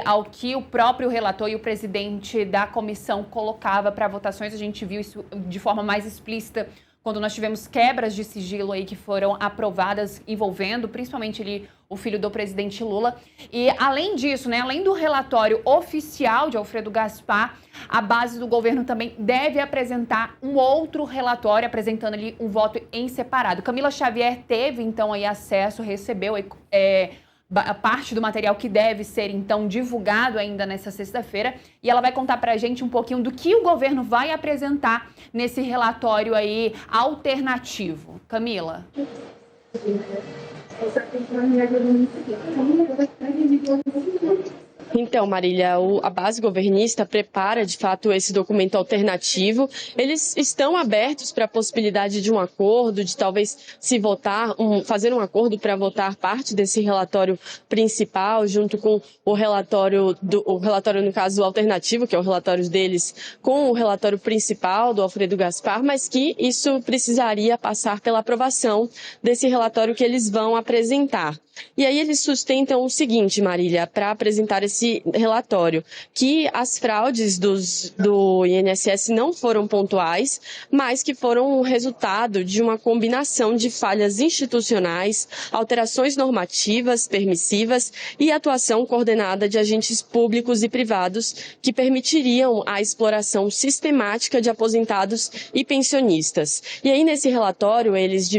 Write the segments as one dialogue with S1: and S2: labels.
S1: ao que o próprio relator e o presidente da comissão colocava para votações. A gente viu isso de forma mais explícita quando nós tivemos quebras de sigilo aí que foram aprovadas envolvendo principalmente ali o filho do presidente Lula. E além disso, né, além do relatório oficial de Alfredo Gaspar, a base do governo também deve apresentar um outro relatório, apresentando ali um voto em separado. Camila Xavier teve então aí acesso, recebeu a parte do material que deve ser, então, divulgado ainda nessa sexta-feira. E ela vai contar pra gente um pouquinho do que o governo vai apresentar nesse relatório aí alternativo. Camila.
S2: Então, Marília, a base governista prepara, de fato, esse documento alternativo. Eles estão abertos para a possibilidade de um acordo, de talvez se votar, fazer um acordo para votar parte desse relatório principal, junto com o relatório, no caso, alternativo, que é o relatório deles, com o relatório principal do Alfredo Gaspar, mas que isso precisaria passar pela aprovação desse relatório que eles vão apresentar. E aí eles sustentam o seguinte, Marília, para apresentar esse relatório, que as fraudes do INSS não foram pontuais, mas que foram o resultado de uma combinação de falhas institucionais, alterações normativas, permissivas e atuação coordenada de agentes públicos e privados que permitiriam a exploração sistemática de aposentados e pensionistas. E aí nesse relatório eles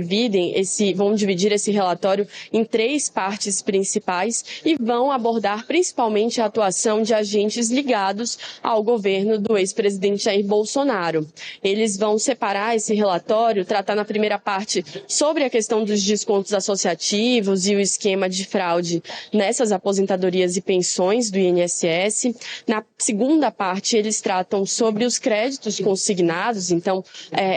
S2: vão dividir esse relatório em 3 partes principais e vão abordar principalmente a atuação de agentes ligados ao governo do ex-presidente Jair Bolsonaro. Eles vão separar esse relatório, tratar na primeira parte sobre a questão dos descontos associativos e o esquema de fraude nessas aposentadorias e pensões do INSS. Na segunda parte, eles tratam sobre os créditos consignados, então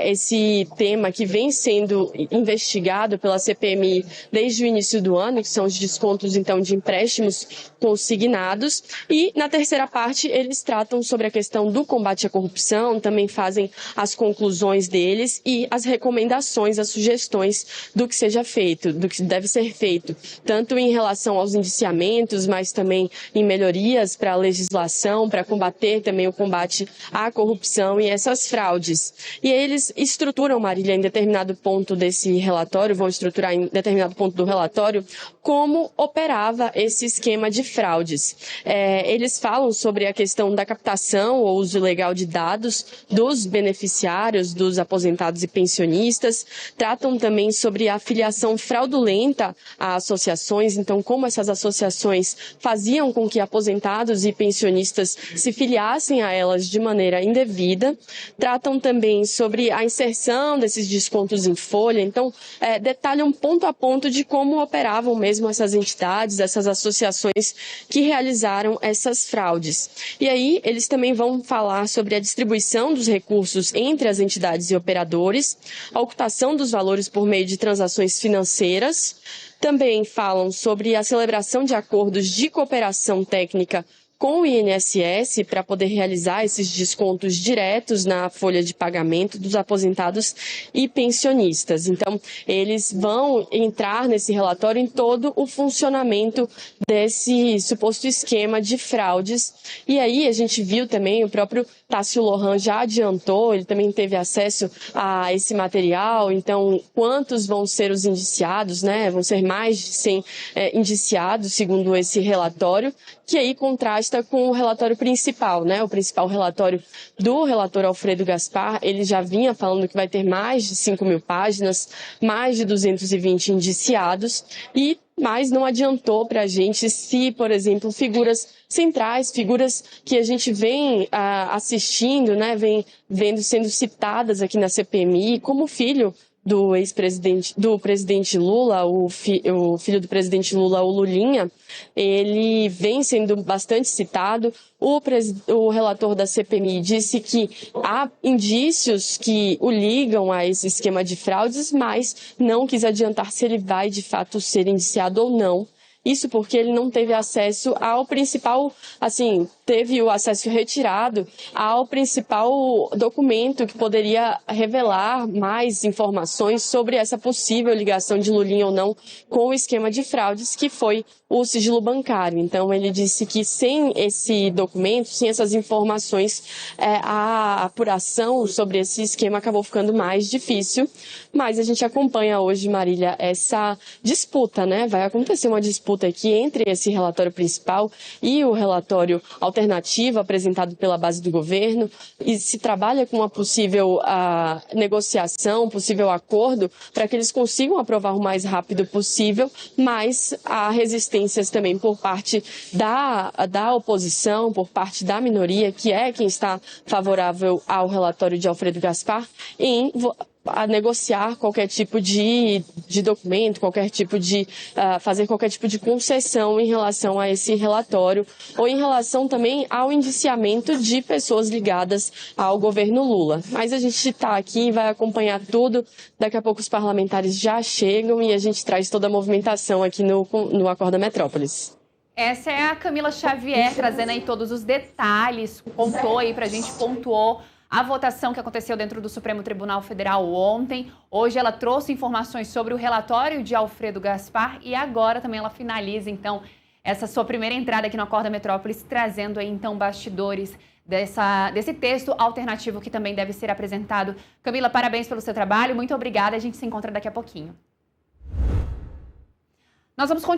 S2: esse tema que vem sendo investigado pela CPMI desde o início do ano, que são os descontos, então, de empréstimos consignados. E, na terceira parte, eles tratam sobre a questão do combate à corrupção, também fazem as conclusões deles e as recomendações, as sugestões do que seja feito, do que deve ser feito, tanto em relação aos indiciamentos, mas também em melhorias para a legislação, para combater também o combate à corrupção e essas fraudes. E aí eles estruturam, Marília, em determinado ponto desse relatório, vão estruturar em determinado ponto do relatório, como operava esse esquema de fraudes. Eles falam sobre a questão da captação ou uso ilegal de dados dos beneficiários, dos aposentados e pensionistas, tratam também sobre a filiação fraudulenta a associações, então como essas associações faziam com que aposentados e pensionistas se filiassem a elas de maneira indevida, tratam também sobre a inserção desses descontos em folha, então detalham ponto a ponto de como operavam mesmo essas entidades, essas associações que realizaram essas fraudes. E aí eles também vão falar sobre a distribuição dos recursos entre as entidades e operadores, a ocultação dos valores por meio de transações financeiras, também falam sobre a celebração de acordos de cooperação técnica com o INSS para poder realizar esses descontos diretos na folha de pagamento dos aposentados e pensionistas. Então, eles vão entrar nesse relatório em todo o funcionamento desse suposto esquema de fraudes. E aí a gente viu também, o próprio Tássio Lohan já adiantou, ele também teve acesso a esse material, então quantos vão ser os indiciados, né? Vão ser mais de 100 indiciados, segundo esse relatório, que aí contrasta com o relatório principal, né? O principal relatório do relator Alfredo Gaspar, ele já vinha falando que vai ter mais de 5.000 páginas, mais de 220 indiciados mas não adiantou para a gente se, por exemplo, figuras centrais, figuras que a gente vem assistindo, né, vem vendo sendo citadas aqui na CPMI, como o filho do ex-presidente, do presidente Lula, o filho do presidente Lula, o Lulinha, ele vem sendo bastante citado. O relator da CPMI disse que há indícios que o ligam a esse esquema de fraudes, mas não quis adiantar se ele vai de fato ser indiciado ou não. Isso porque ele não teve acesso ao principal, assim, teve o acesso retirado ao principal documento que poderia revelar mais informações sobre essa possível ligação de Lulinha ou não com o esquema de fraudes, que foi o sigilo bancário. Então, ele disse que sem esse documento, sem essas informações, a apuração sobre esse esquema acabou ficando mais difícil. Mas a gente acompanha hoje, Marília, essa disputa, né? Vai acontecer uma disputa aqui entre esse relatório principal e o relatório alternativo apresentado pela base do governo, e se trabalha com uma possível negociação, possível acordo, para que eles consigam aprovar o mais rápido possível, mas há resistências também por parte da oposição, por parte da minoria, que é quem está favorável ao relatório de Alfredo Gaspar, em a negociar qualquer tipo de documento, fazer qualquer tipo de concessão em relação a esse relatório, ou em relação também ao indiciamento de pessoas ligadas ao governo Lula. Mas a gente está aqui e vai acompanhar tudo. Daqui a pouco os parlamentares já chegam e a gente traz toda a movimentação aqui no Acorda Metrópolis.
S1: Essa é a Camila Xavier, trazendo aí todos os detalhes, contou aí pra gente, pontuou a votação que aconteceu dentro do Supremo Tribunal Federal ontem. Hoje ela trouxe informações sobre o relatório de Alfredo Gaspar e agora também ela finaliza, então, essa sua primeira entrada aqui no Acorda Metrópolis, trazendo aí, então, bastidores desse texto alternativo que também deve ser apresentado. Camila, parabéns pelo seu trabalho, muito obrigada, a gente se encontra daqui a pouquinho. Nós vamos continuar.